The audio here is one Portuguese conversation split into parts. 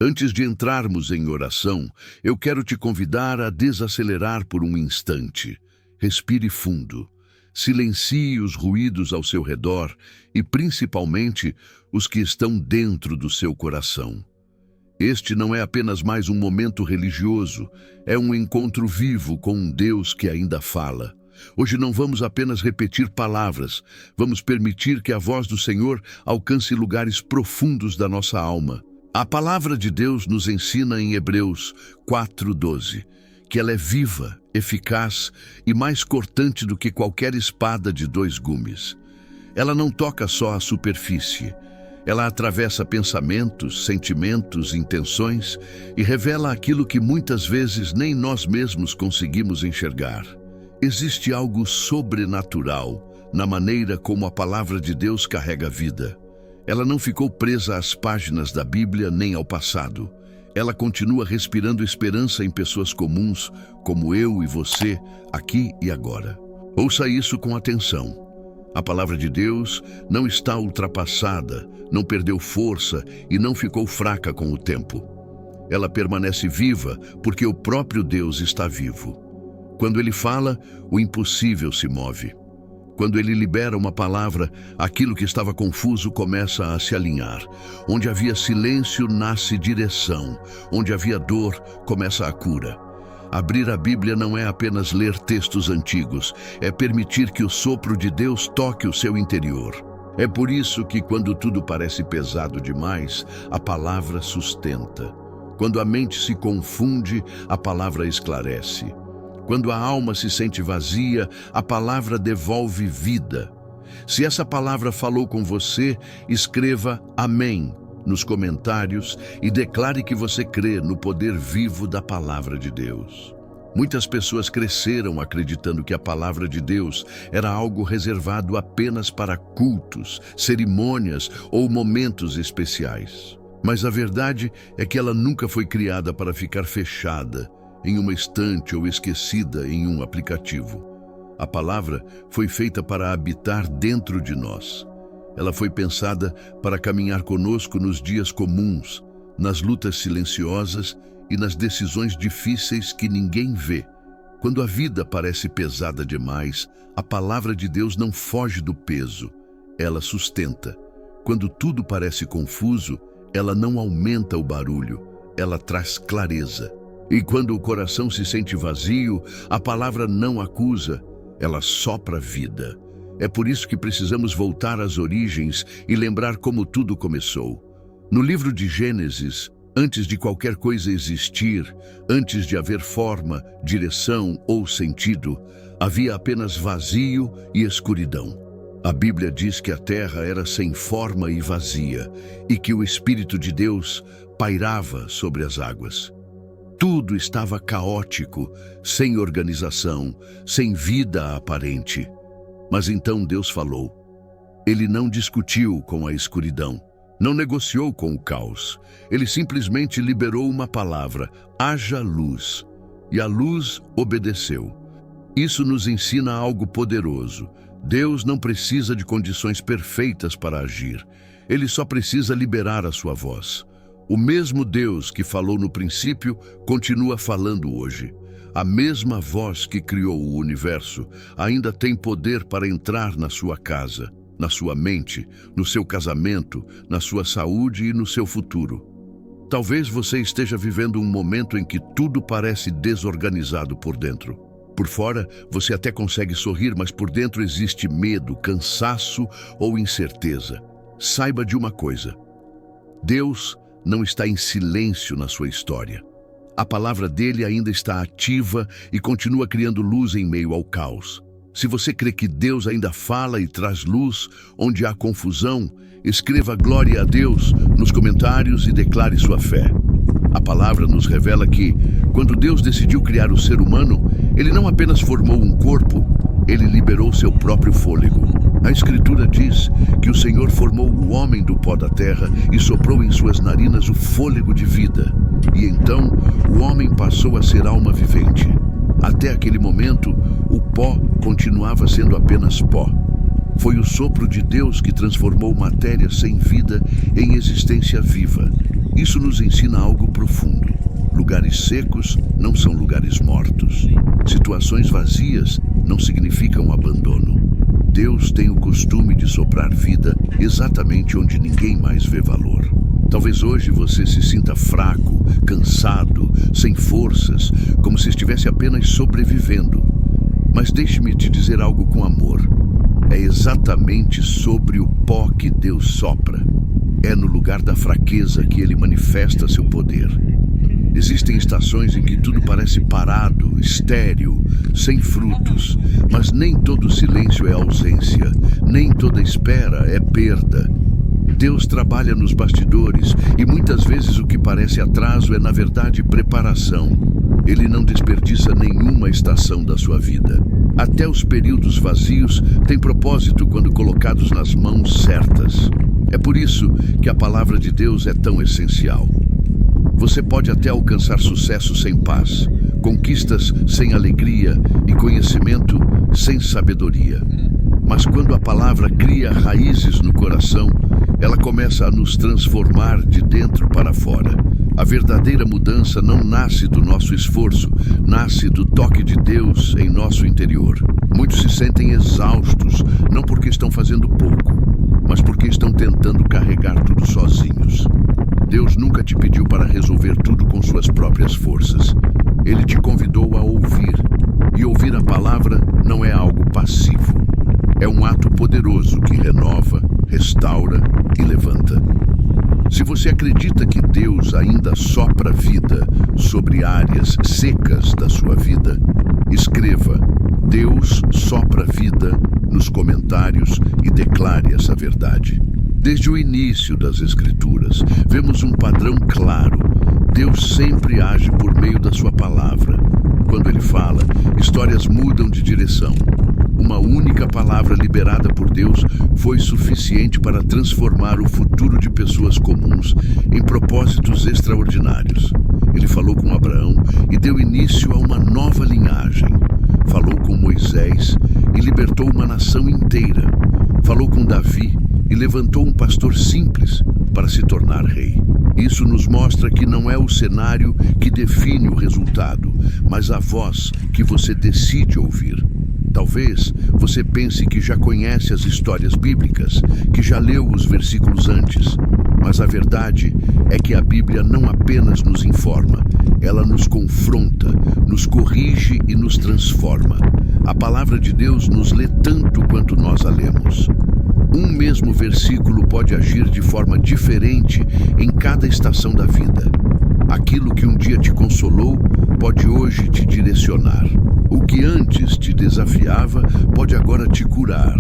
Antes de entrarmos em oração, eu quero te convidar a desacelerar por um instante. Respire fundo. Silencie os ruídos ao seu redor e, principalmente, os que estão dentro do seu coração. Este não é apenas mais um momento religioso, é um encontro vivo com um Deus que ainda fala. Hoje não vamos apenas repetir palavras, vamos permitir que a voz do Senhor alcance lugares profundos da nossa alma. A palavra de Deus nos ensina em Hebreus 4:12, que ela é viva, eficaz e mais cortante do que qualquer espada de 2 gumes. Ela não toca só a superfície, ela atravessa pensamentos, sentimentos, intenções e revela aquilo que muitas vezes nem nós mesmos conseguimos enxergar. Existe algo sobrenatural na maneira como a palavra de Deus carrega vida. Ela não ficou presa às páginas da Bíblia nem ao passado. Ela continua respirando esperança em pessoas comuns, como eu e você, aqui e agora. Ouça isso com atenção. A palavra de Deus não está ultrapassada, não perdeu força e não ficou fraca com o tempo. Ela permanece viva porque o próprio Deus está vivo. Quando Ele fala, o impossível se move. Quando Ele libera uma palavra, aquilo que estava confuso começa a se alinhar. Onde havia silêncio, nasce direção. Onde havia dor, começa a cura. Abrir a Bíblia não é apenas ler textos antigos, é permitir que o sopro de Deus toque o seu interior. É por isso que, quando tudo parece pesado demais, a palavra sustenta. Quando a mente se confunde, a palavra esclarece. Quando a alma se sente vazia, a palavra devolve vida. Se essa palavra falou com você, escreva Amém nos comentários e declare que você crê no poder vivo da palavra de Deus. Muitas pessoas cresceram acreditando que a palavra de Deus era algo reservado apenas para cultos, cerimônias ou momentos especiais. Mas a verdade é que ela nunca foi criada para ficar fechada em uma estante ou esquecida em um aplicativo. A palavra foi feita para habitar dentro de nós. Ela foi pensada para caminhar conosco nos dias comuns, nas lutas silenciosas e nas decisões difíceis que ninguém vê. Quando a vida parece pesada demais, a palavra de Deus não foge do peso, ela sustenta. Quando tudo parece confuso, ela não aumenta o barulho, ela traz clareza. E quando o coração se sente vazio, a palavra não acusa, ela sopra vida. É por isso que precisamos voltar às origens e lembrar como tudo começou. No livro de Gênesis, antes de qualquer coisa existir, antes de haver forma, direção ou sentido, havia apenas vazio e escuridão. A Bíblia diz que a terra era sem forma e vazia, e que o Espírito de Deus pairava sobre as águas. Tudo estava caótico, sem organização, sem vida aparente. Mas então Deus falou. Ele não discutiu com a escuridão, não negociou com o caos. Ele simplesmente liberou uma palavra: haja luz. E a luz obedeceu. Isso nos ensina algo poderoso. Deus não precisa de condições perfeitas para agir. Ele só precisa liberar a sua voz. O mesmo Deus que falou no princípio continua falando hoje. A mesma voz que criou o universo ainda tem poder para entrar na sua casa, na sua mente, no seu casamento, na sua saúde e no seu futuro. Talvez você esteja vivendo um momento em que tudo parece desorganizado por dentro. Por fora, você até consegue sorrir, mas por dentro existe medo, cansaço ou incerteza. Saiba de uma coisa: Deus não está em silêncio na sua história. A palavra dele ainda está ativa e continua criando luz em meio ao caos. Se você crê que Deus ainda fala e traz luz onde há confusão, escreva glória a Deus nos comentários e declare sua fé. A palavra nos revela que, quando Deus decidiu criar o ser humano, ele não apenas formou um corpo, ele liberou seu próprio fôlego. A Escritura diz que o Senhor formou o homem do pó da terra e soprou em suas narinas o fôlego de vida. E então o homem passou a ser alma vivente. Até aquele momento, o pó continuava sendo apenas pó. Foi o sopro de Deus que transformou matéria sem vida em existência viva. Isso nos ensina algo profundo. Lugares secos não são lugares mortos. Situações vazias não significam abandono. Deus tem o costume de soprar vida exatamente onde ninguém mais vê valor. Talvez hoje você se sinta fraco, cansado, sem forças, como se estivesse apenas sobrevivendo. Mas deixe-me te dizer algo com amor. É exatamente sobre o pó que Deus sopra. É no lugar da fraqueza que Ele manifesta seu poder. Existem estações em que tudo parece parado, estéril, sem frutos, mas nem todo silêncio é ausência, nem toda espera é perda. Deus trabalha nos bastidores e muitas vezes o que parece atraso é na verdade preparação. Ele não desperdiça nenhuma estação da sua vida. Até os períodos vazios têm propósito quando colocados nas mãos certas. É por isso que a palavra de Deus é tão essencial. Você pode até alcançar sucesso sem paz, conquistas sem alegria e conhecimento sem sabedoria. Mas quando a palavra cria raízes no coração, ela começa a nos transformar de dentro para fora. A verdadeira mudança não nasce do nosso esforço, nasce do toque de Deus em nosso interior. Muitos se sentem exaustos, não porque estão fazendo pouco, mas porque estão tentando carregar tudo sozinhos. Deus nunca te pediu para resolver tudo com suas próprias forças. Ele te convidou a ouvir. E ouvir a palavra não é algo passivo. É um ato poderoso que renova, restaura e levanta. Se você acredita que Deus ainda sopra vida sobre áreas secas da sua vida, escreva "Deus sopra vida" nos comentários e declare essa verdade. Desde o início das Escrituras, vemos um padrão claro. Deus sempre age por meio da sua palavra. Quando Ele fala, histórias mudam de direção. Uma única palavra liberada por Deus foi suficiente para transformar o futuro de pessoas comuns em propósitos extraordinários. Ele falou com Abraão e deu início a uma nova linhagem. Falou com Moisés e libertou uma nação inteira. Falou com Davi e levantou um pastor simples para se tornar rei. Isso nos mostra que não é o cenário que define o resultado, mas a voz que você decide ouvir. Talvez você pense que já conhece as histórias bíblicas, que já leu os versículos antes, mas a verdade é que a Bíblia não apenas nos informa, ela nos confronta, nos corrige e nos transforma. A palavra de Deus nos lê tanto quanto nós a lemos. Um mesmo versículo pode agir de forma diferente em cada estação da vida. Aquilo que um dia te consolou pode hoje te direcionar. O que antes te desafiava pode agora te curar.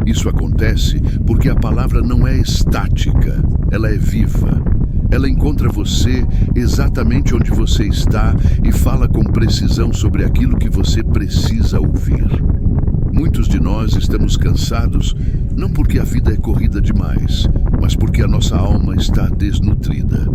Isso acontece porque a palavra não é estática, ela é viva. Ela encontra você exatamente onde você está e fala com precisão sobre aquilo que você precisa ouvir. Muitos de nós estamos cansados não porque a vida é corrida demais, mas porque a nossa alma está desnutrida.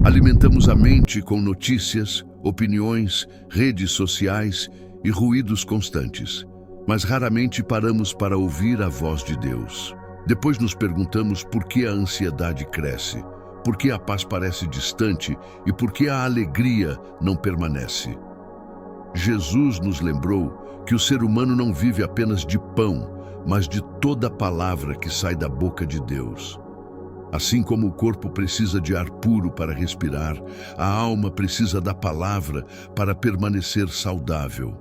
Alimentamos a mente com notícias, opiniões, redes sociais e ruídos constantes, mas raramente paramos para ouvir a voz de Deus. Depois nos perguntamos por que a ansiedade cresce, por que a paz parece distante e por que a alegria não permanece. Jesus nos lembrou que o ser humano não vive apenas de pão, mas de toda palavra que sai da boca de Deus. Assim como o corpo precisa de ar puro para respirar, a alma precisa da palavra para permanecer saudável.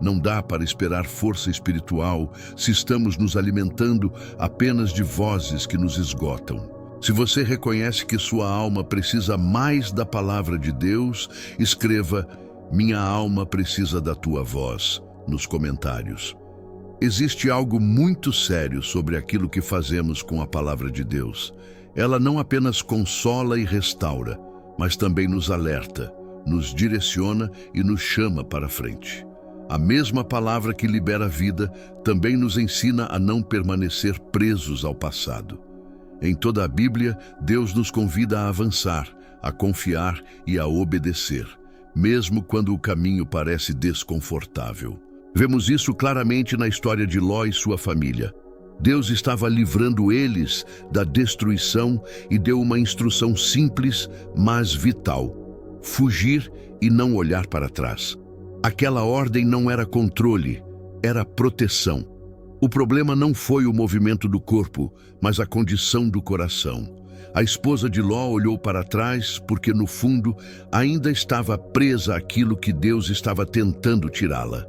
Não dá para esperar força espiritual se estamos nos alimentando apenas de vozes que nos esgotam. Se você reconhece que sua alma precisa mais da palavra de Deus, escreva "Minha alma precisa da tua voz" nos comentários. Existe algo muito sério sobre aquilo que fazemos com a palavra de Deus. Ela não apenas consola e restaura, mas também nos alerta, nos direciona e nos chama para frente. A mesma palavra que libera a vida também nos ensina a não permanecer presos ao passado. Em toda a Bíblia, Deus nos convida a avançar, a confiar e a obedecer, mesmo quando o caminho parece desconfortável. Vemos isso claramente na história de Ló e sua família. Deus estava livrando eles da destruição e deu uma instrução simples, mas vital: fugir e não olhar para trás. Aquela ordem não era controle, era proteção. O problema não foi o movimento do corpo, mas a condição do coração. A esposa de Ló olhou para trás porque, no fundo, ainda estava presa àquilo que Deus estava tentando tirá-la.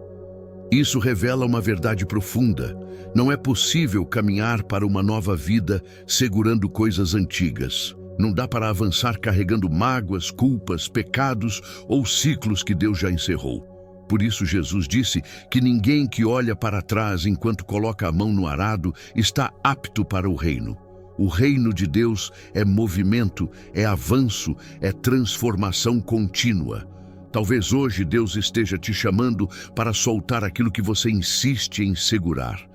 Isso revela uma verdade profunda. Não é possível caminhar para uma nova vida segurando coisas antigas. Não dá para avançar carregando mágoas, culpas, pecados ou ciclos que Deus já encerrou. Por isso Jesus disse que ninguém que olha para trás enquanto coloca a mão no arado está apto para o reino. O reino de Deus é movimento, é avanço, é transformação contínua. Talvez hoje Deus esteja te chamando para soltar aquilo que você insiste em segurar.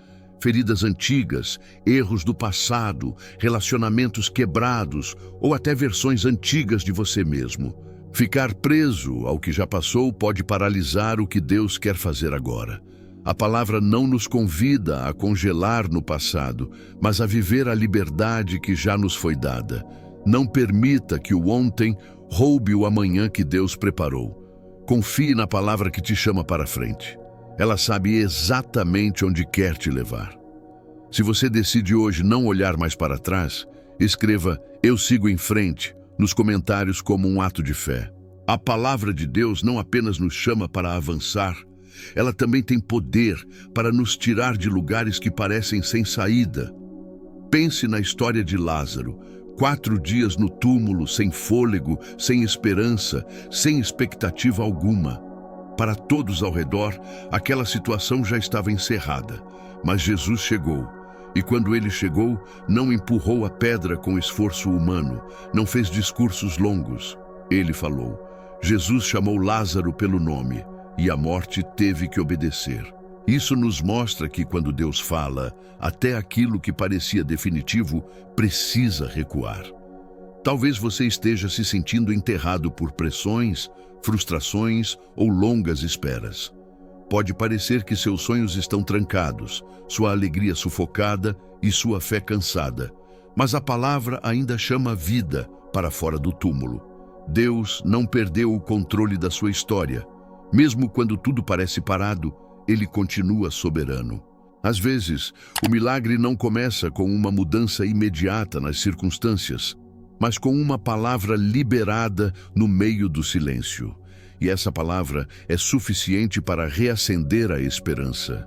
Feridas antigas, erros do passado, relacionamentos quebrados ou até versões antigas de você mesmo. Ficar preso ao que já passou pode paralisar o que Deus quer fazer agora. A palavra não nos convida a congelar no passado, mas a viver a liberdade que já nos foi dada. Não permita que o ontem roube o amanhã que Deus preparou. Confie na palavra que te chama para frente. Ela sabe exatamente onde quer te levar. Se você decide hoje não olhar mais para trás, escreva "Eu sigo em frente" nos comentários como um ato de fé. A palavra de Deus não apenas nos chama para avançar, ela também tem poder para nos tirar de lugares que parecem sem saída. Pense na história de Lázaro. 4 dias no túmulo, sem fôlego, sem esperança, sem expectativa alguma. Para todos ao redor, aquela situação já estava encerrada. Mas Jesus chegou. E quando ele chegou, não empurrou a pedra com esforço humano, não fez discursos longos. Ele falou. Jesus chamou Lázaro pelo nome, e a morte teve que obedecer. Isso nos mostra que quando Deus fala, até aquilo que parecia definitivo precisa recuar. Talvez você esteja se sentindo enterrado por pressões, frustrações ou longas esperas. Pode parecer que seus sonhos estão trancados, sua alegria sufocada e sua fé cansada. Mas a palavra ainda chama vida para fora do túmulo. Deus não perdeu o controle da sua história. Mesmo quando tudo parece parado, Ele continua soberano. Às vezes, o milagre não começa com uma mudança imediata nas circunstâncias, mas com uma palavra liberada no meio do silêncio. E essa palavra é suficiente para reacender a esperança.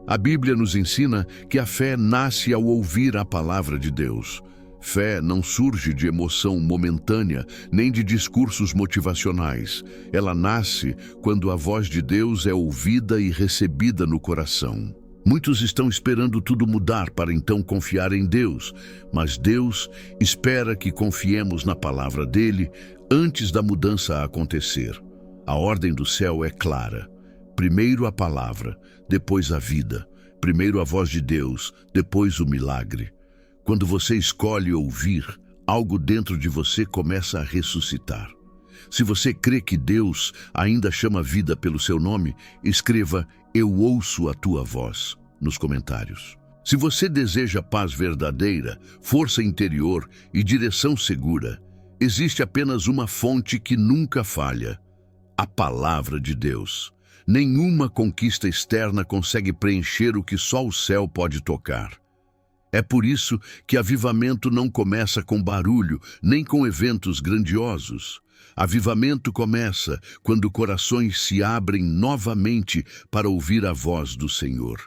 A Bíblia nos ensina que a fé nasce ao ouvir a palavra de Deus. Fé não surge de emoção momentânea, nem de discursos motivacionais. Ela nasce quando a voz de Deus é ouvida e recebida no coração. Muitos estão esperando tudo mudar para então confiar em Deus, mas Deus espera que confiemos na palavra dele antes da mudança acontecer. A ordem do céu é clara. Primeiro a palavra, depois a vida. Primeiro a voz de Deus, depois o milagre. Quando você escolhe ouvir, algo dentro de você começa a ressuscitar. Se você crê que Deus ainda chama vida pelo seu nome, escreva "Eu ouço a tua voz" nos comentários. Se você deseja paz verdadeira, força interior e direção segura, existe apenas uma fonte que nunca falha: a palavra de Deus. Nenhuma conquista externa consegue preencher o que só o céu pode tocar. É por isso que avivamento não começa com barulho, nem com eventos grandiosos. Avivamento começa quando corações se abrem novamente para ouvir a voz do Senhor.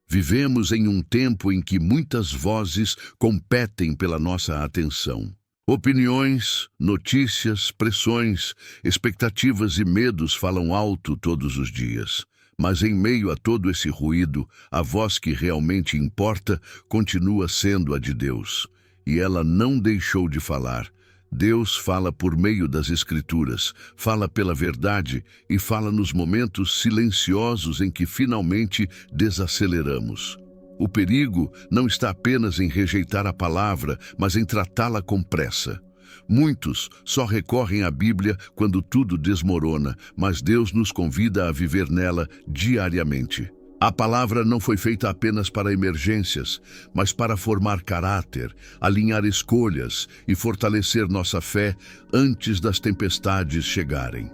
Vivemos em um tempo em que muitas vozes competem pela nossa atenção. Opiniões, notícias, pressões, expectativas e medos falam alto todos os dias. Mas em meio a todo esse ruído, a voz que realmente importa continua sendo a de Deus. E ela não deixou de falar. Deus fala por meio das Escrituras, fala pela verdade e fala nos momentos silenciosos em que finalmente desaceleramos. O perigo não está apenas em rejeitar a palavra, mas em tratá-la com pressa. Muitos só recorrem à Bíblia quando tudo desmorona, mas Deus nos convida a viver nela diariamente. A palavra não foi feita apenas para emergências, mas para formar caráter, alinhar escolhas e fortalecer nossa fé antes das tempestades chegarem.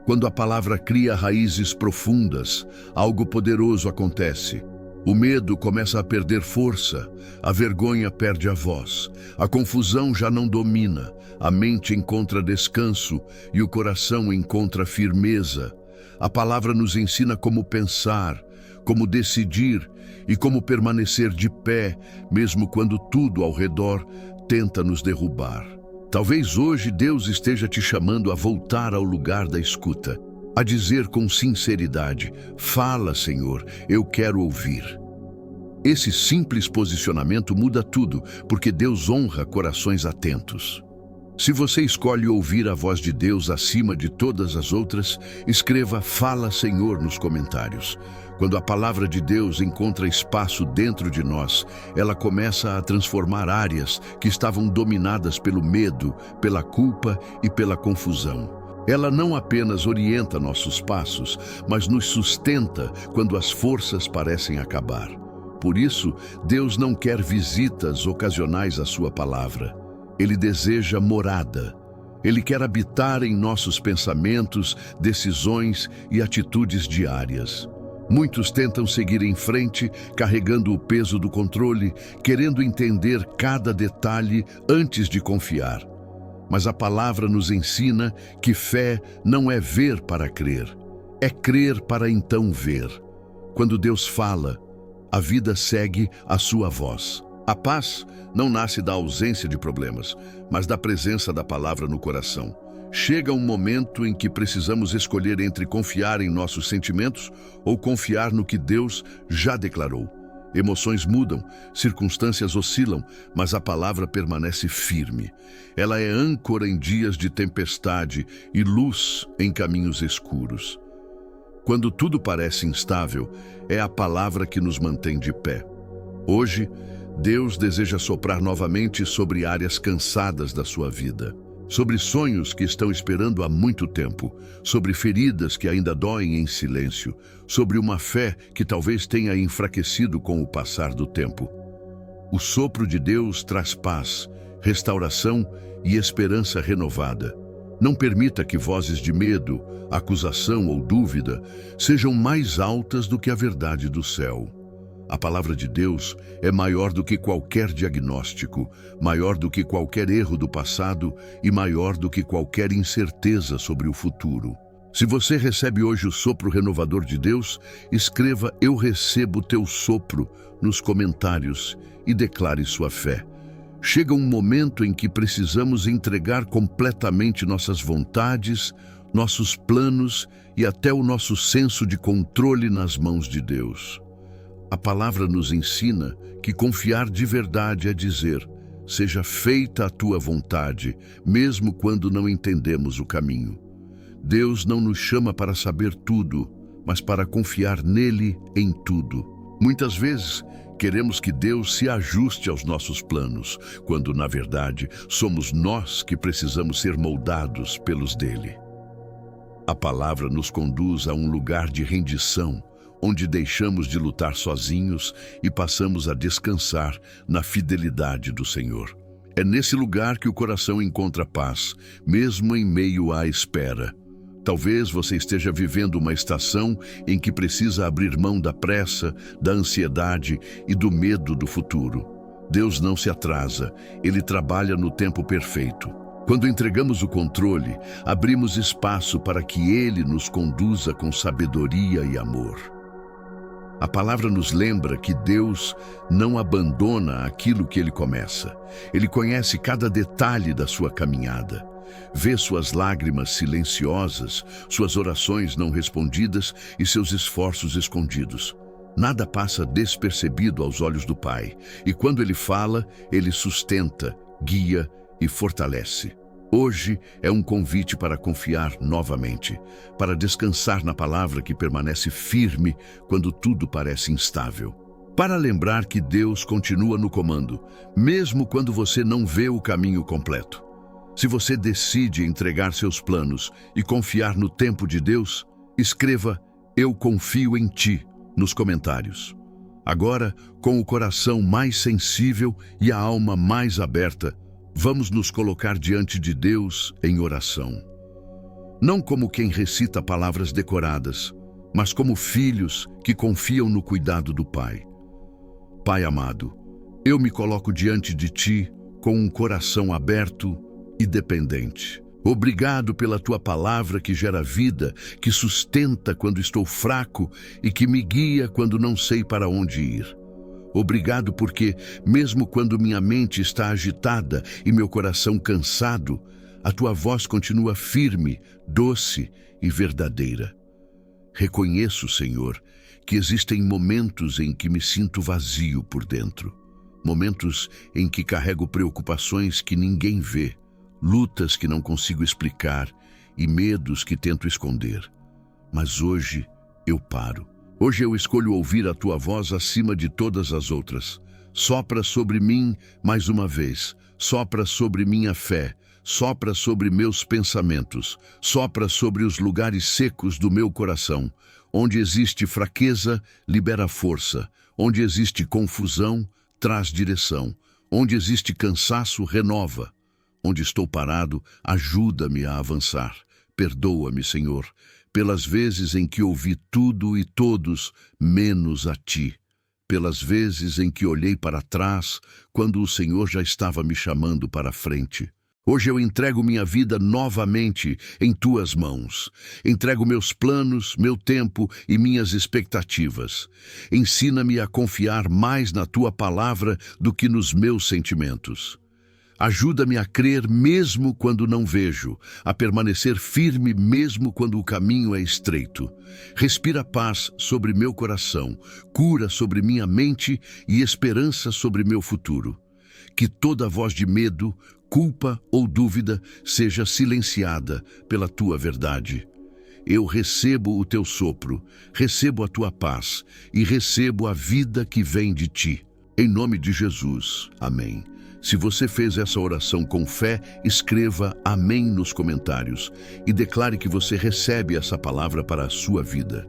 Quando a palavra cria raízes profundas, algo poderoso acontece. O medo começa a perder força, a vergonha perde a voz, a confusão já não domina, a mente encontra descanso e o coração encontra firmeza. A palavra nos ensina como pensar, como decidir e como permanecer de pé, mesmo quando tudo ao redor tenta nos derrubar. Talvez hoje Deus esteja te chamando a voltar ao lugar da escuta, a dizer com sinceridade: fala, Senhor, eu quero ouvir. Esse simples posicionamento muda tudo, porque Deus honra corações atentos. Se você escolhe ouvir a voz de Deus acima de todas as outras, escreva "Fala, Senhor" nos comentários. Quando a palavra de Deus encontra espaço dentro de nós, ela começa a transformar áreas que estavam dominadas pelo medo, pela culpa e pela confusão. Ela não apenas orienta nossos passos, mas nos sustenta quando as forças parecem acabar. Por isso, Deus não quer visitas ocasionais à sua palavra. Ele deseja morada. Ele quer habitar em nossos pensamentos, decisões e atitudes diárias. Muitos tentam seguir em frente, carregando o peso do controle, querendo entender cada detalhe antes de confiar. Mas a palavra nos ensina que fé não é ver para crer, é crer para então ver. Quando Deus fala, a vida segue a sua voz. A paz não nasce da ausência de problemas, mas da presença da palavra no coração. Chega um momento em que precisamos escolher entre confiar em nossos sentimentos ou confiar no que Deus já declarou. Emoções mudam, circunstâncias oscilam, mas a palavra permanece firme. Ela é âncora em dias de tempestade e luz em caminhos escuros. Quando tudo parece instável, é a palavra que nos mantém de pé. Hoje, Deus deseja soprar novamente sobre áreas cansadas da sua vida, sobre sonhos que estão esperando há muito tempo, sobre feridas que ainda doem em silêncio, sobre uma fé que talvez tenha enfraquecido com o passar do tempo. O sopro de Deus traz paz, restauração e esperança renovada. Não permita que vozes de medo, acusação ou dúvida sejam mais altas do que a verdade do céu. A palavra de Deus é maior do que qualquer diagnóstico, maior do que qualquer erro do passado e maior do que qualquer incerteza sobre o futuro. Se você recebe hoje o sopro renovador de Deus, escreva "Eu recebo o teu sopro" nos comentários e declare sua fé. Chega um momento em que precisamos entregar completamente nossas vontades, nossos planos e até o nosso senso de controle nas mãos de Deus. A palavra nos ensina que confiar de verdade é dizer: seja feita a tua vontade, mesmo quando não entendemos o caminho. Deus não nos chama para saber tudo, mas para confiar nele em tudo. Muitas vezes, queremos que Deus se ajuste aos nossos planos, quando, na verdade, somos nós que precisamos ser moldados pelos dele. A palavra nos conduz a um lugar de rendição, onde deixamos de lutar sozinhos e passamos a descansar na fidelidade do Senhor. É nesse lugar que o coração encontra paz, mesmo em meio à espera. Talvez você esteja vivendo uma estação em que precisa abrir mão da pressa, da ansiedade e do medo do futuro. Deus não se atrasa, Ele trabalha no tempo perfeito. Quando entregamos o controle, abrimos espaço para que Ele nos conduza com sabedoria e amor. A palavra nos lembra que Deus não abandona aquilo que Ele começa. Ele conhece cada detalhe da sua caminhada. Vê suas lágrimas silenciosas, suas orações não respondidas e seus esforços escondidos. Nada passa despercebido aos olhos do Pai. E quando Ele fala, Ele sustenta, guia e fortalece. Hoje é um convite para confiar novamente, para descansar na palavra que permanece firme quando tudo parece instável. Para lembrar que Deus continua no comando, mesmo quando você não vê o caminho completo. Se você decide entregar seus planos e confiar no tempo de Deus, escreva "Eu confio em ti" nos comentários. Agora, com o coração mais sensível e a alma mais aberta, vamos nos colocar diante de Deus em oração. Não como quem recita palavras decoradas, mas como filhos que confiam no cuidado do Pai. Pai amado, eu me coloco diante de Ti com um coração aberto e dependente. Obrigado pela Tua palavra que gera vida, que sustenta quando estou fraco e que me guia quando não sei para onde ir. Obrigado porque, mesmo quando minha mente está agitada e meu coração cansado, a Tua voz continua firme, doce e verdadeira. Reconheço, Senhor, que existem momentos em que me sinto vazio por dentro. Momentos em que carrego preocupações que ninguém vê, lutas que não consigo explicar e medos que tento esconder. Mas hoje eu paro. Hoje eu escolho ouvir a Tua voz acima de todas as outras. Sopra sobre mim mais uma vez. Sopra sobre minha fé. Sopra sobre meus pensamentos. Sopra sobre os lugares secos do meu coração. Onde existe fraqueza, libera força. Onde existe confusão, traz direção. Onde existe cansaço, renova. Onde estou parado, ajuda-me a avançar. Perdoa-me, Senhor, pelas vezes em que ouvi tudo e todos, menos a Ti. Pelas vezes em que olhei para trás, quando o Senhor já estava me chamando para a frente. Hoje eu entrego minha vida novamente em Tuas mãos. Entrego meus planos, meu tempo e minhas expectativas. Ensina-me a confiar mais na Tua palavra do que nos meus sentimentos. Ajuda-me a crer mesmo quando não vejo, a permanecer firme mesmo quando o caminho é estreito. Respira paz sobre meu coração, cura sobre minha mente e esperança sobre meu futuro. Que toda voz de medo, culpa ou dúvida seja silenciada pela Tua verdade. Eu recebo o Teu sopro, recebo a Tua paz e recebo a vida que vem de Ti. Em nome de Jesus. Amém. Se você fez essa oração com fé, escreva amém nos comentários e declare que você recebe essa palavra para a sua vida.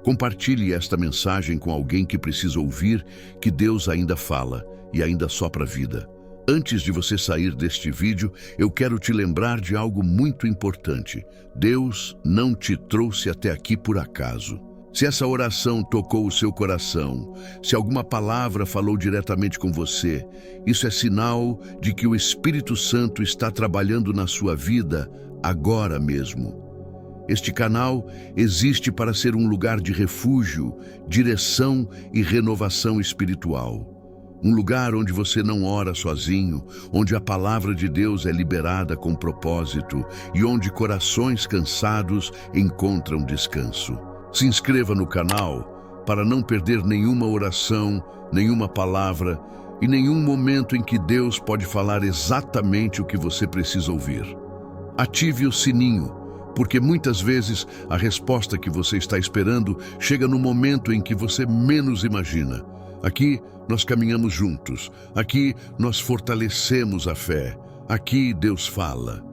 Compartilhe esta mensagem com alguém que precisa ouvir que Deus ainda fala e ainda sopra vida. Antes de você sair deste vídeo, eu quero te lembrar de algo muito importante. Deus não te trouxe até aqui por acaso. Se essa oração tocou o seu coração, se alguma palavra falou diretamente com você, isso é sinal de que o Espírito Santo está trabalhando na sua vida agora mesmo. Este canal existe para ser um lugar de refúgio, direção e renovação espiritual. Um lugar onde você não ora sozinho, onde a palavra de Deus é liberada com propósito e onde corações cansados encontram descanso. Se inscreva no canal para não perder nenhuma oração, nenhuma palavra e nenhum momento em que Deus pode falar exatamente o que você precisa ouvir. Ative o sininho, porque muitas vezes a resposta que você está esperando chega no momento em que você menos imagina. Aqui nós caminhamos juntos, aqui nós fortalecemos a fé, aqui Deus fala.